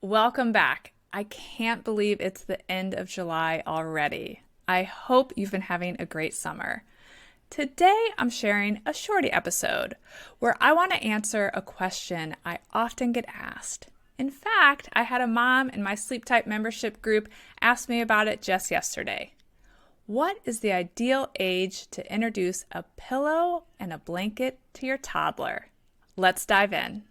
Welcome back. I can't believe it's the end of July already. I hope you've been having a great summer. Today, I'm sharing a shorty episode where I want to answer a question I often get asked. In fact, I had a mom in my Sleep Type membership group ask me about it just yesterday. What is the ideal age to introduce a pillow and a blanket to your toddler? Let's dive in.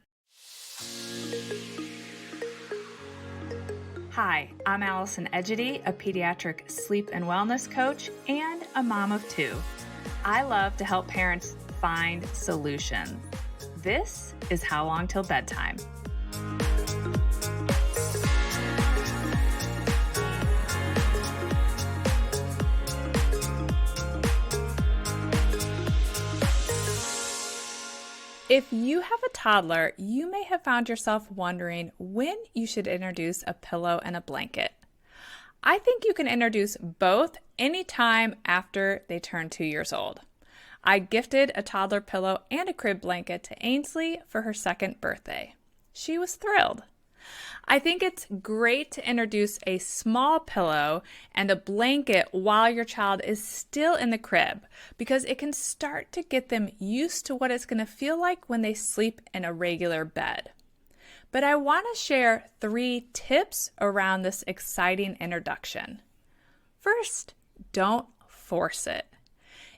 Hi, I'm Allison Egidi, a pediatric sleep and wellness coach and a mom of two. I love to help parents find solutions. This is How Long Till Bedtime. If you have a toddler, you may have found yourself wondering when you should introduce a pillow and a blanket. I think you can introduce both anytime after they turn 2 years old. I gifted a toddler pillow and a crib blanket to Ainsley for her 2nd birthday. She was thrilled. I think it's great to introduce a small pillow and a blanket while your child is still in the crib because it can start to get them used to what it's going to feel like when they sleep in a regular bed. But I want to share 3 tips around this exciting introduction. First, don't force it.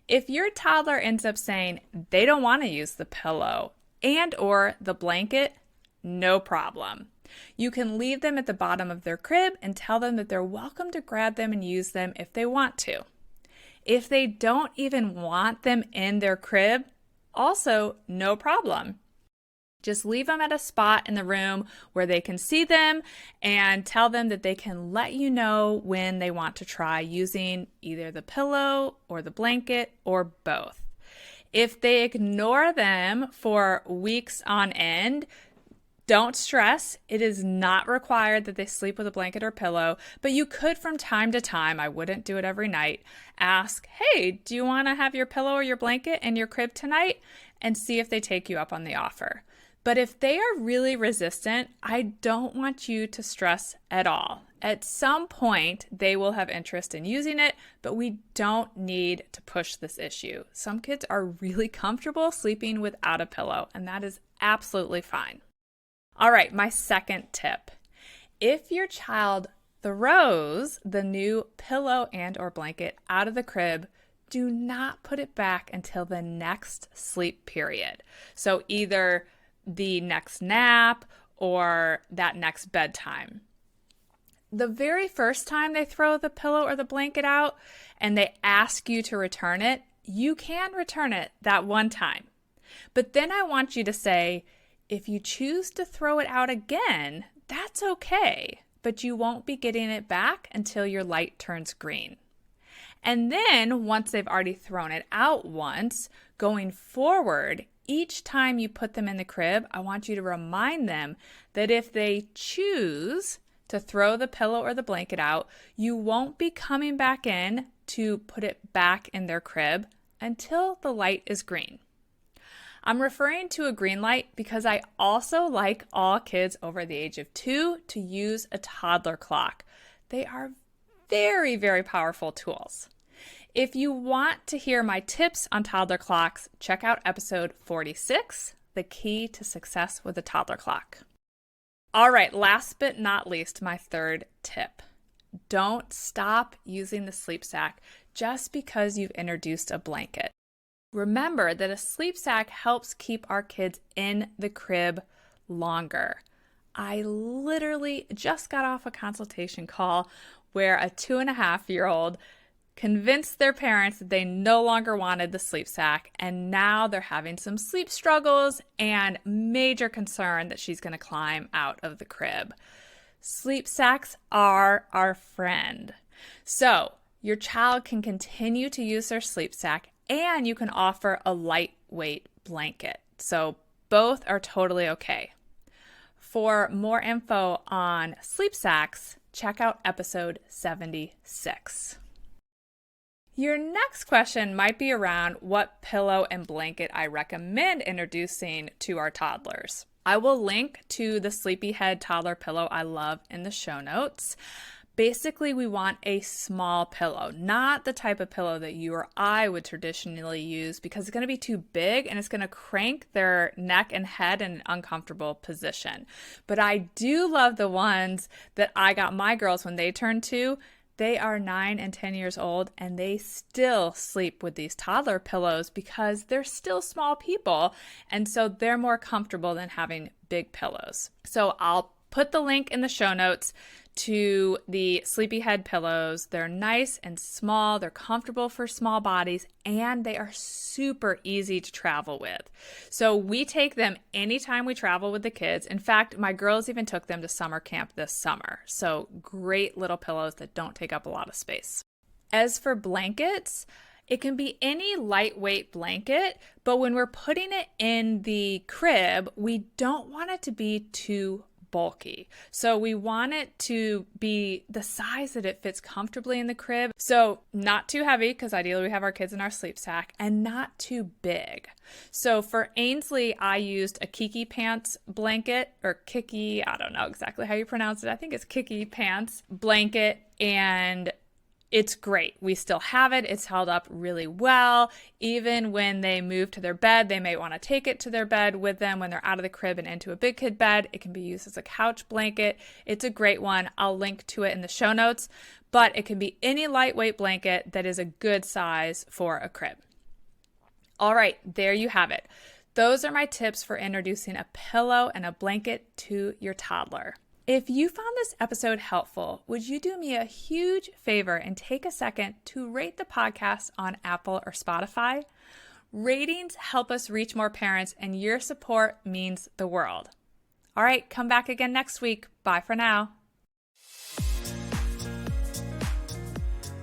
If your toddler ends up saying they don't want to use the pillow and or the blanket, no problem. You can leave them at the bottom of their crib and tell them that they're welcome to grab them and use them if they want to. If they don't even want them in their crib, also no problem. Just leave them at a spot in the room where they can see them and tell them that they can let you know when they want to try using either the pillow or the blanket or both. If they ignore them for weeks on end, don't stress. It is not required that they sleep with a blanket or pillow, but you could from time to time, I wouldn't do it every night, ask, hey, do you want to have your pillow or your blanket in your crib tonight? And see if they take you up on the offer. But if they are really resistant, I don't want you to stress at all. At some point, they will have interest in using it, but we don't need to push this issue. Some kids are really comfortable sleeping without a pillow, and that is absolutely fine. All right, my second tip. If your child throws the new pillow and or blanket out of the crib, do not put it back until the next sleep period. So either the next nap or that next bedtime. The very first time they throw the pillow or the blanket out and they ask you to return it, you can return it that one time. But then I want you to say, if you choose to throw it out again, that's okay, but you won't be getting it back until your light turns green. And then once they've already thrown it out once, going forward, each time you put them in the crib, I want you to remind them that if they choose to throw the pillow or the blanket out, you won't be coming back in to put it back in their crib until the light is green. I'm referring to a green light because I also like all kids over the age of 2 to use a toddler clock. They are very, very powerful tools. If you want to hear my tips on toddler clocks, check out episode 46, The Key to Success with a Toddler Clock. All right, last but not least, my third tip. Don't stop using the sleep sack just because you've introduced a blanket. Remember that a sleep sack helps keep our kids in the crib longer. I literally just got off a consultation call where a 2.5-year-old convinced their parents that they no longer wanted the sleep sack, and now they're having some sleep struggles and major concern that she's going to climb out of the crib. Sleep sacks are our friend. So your child can continue to use their sleep sack and you can offer a lightweight blanket. So both are totally okay. For more info on sleep sacks, check out episode 76. Your next question might be around what pillow and blanket I recommend introducing to our toddlers. I will link to the Sleepyhead toddler pillow I love in the show notes. Basically, we want a small pillow, not the type of pillow that you or I would traditionally use because it's going to be too big and it's going to crank their neck and head in an uncomfortable position. But I do love the ones that I got my girls when they turned 2. They are 9 and 10 years old and they still sleep with these toddler pillows because they're still small people. And so they're more comfortable than having big pillows. So I'll put the link in the show notes to the Sleepyhead pillows. They're nice and small, they're comfortable for small bodies, and they are super easy to travel with. So we take them anytime we travel with the kids. In fact, my girls even took them to summer camp this summer. So great little pillows that don't take up a lot of space. As for blankets, it can be any lightweight blanket, but when we're putting it in the crib, we don't want it to be too bulky. So we want it to be the size that it fits comfortably in the crib. So not too heavy, because ideally we have our kids in our sleep sack, and not too big. So for Ainsley, I used a Kiki pants blanket, or Kiki, I don't know exactly how you pronounce it. I think it's Kiki pants blanket, and it's great. We still have it. It's held up really well. Even when they move to their bed, they may want to take it to their bed with them when they're out of the crib and into a big kid bed. It can be used as a couch blanket. It's a great one. I'll link to it in the show notes, but it can be any lightweight blanket that is a good size for a crib. All right, there you have it. Those are my tips for introducing a pillow and a blanket to your toddler. If you found this episode helpful, would you do me a huge favor and take a second to rate the podcast on Apple or Spotify? Ratings help us reach more parents, and your support means the world. All right, come back again next week. Bye for now.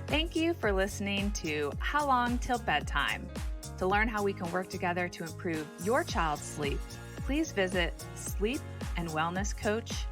Thank you for listening to How Long Till Bedtime. To learn how we can work together to improve your child's sleep, please visit sleepandwellnesscoach.com.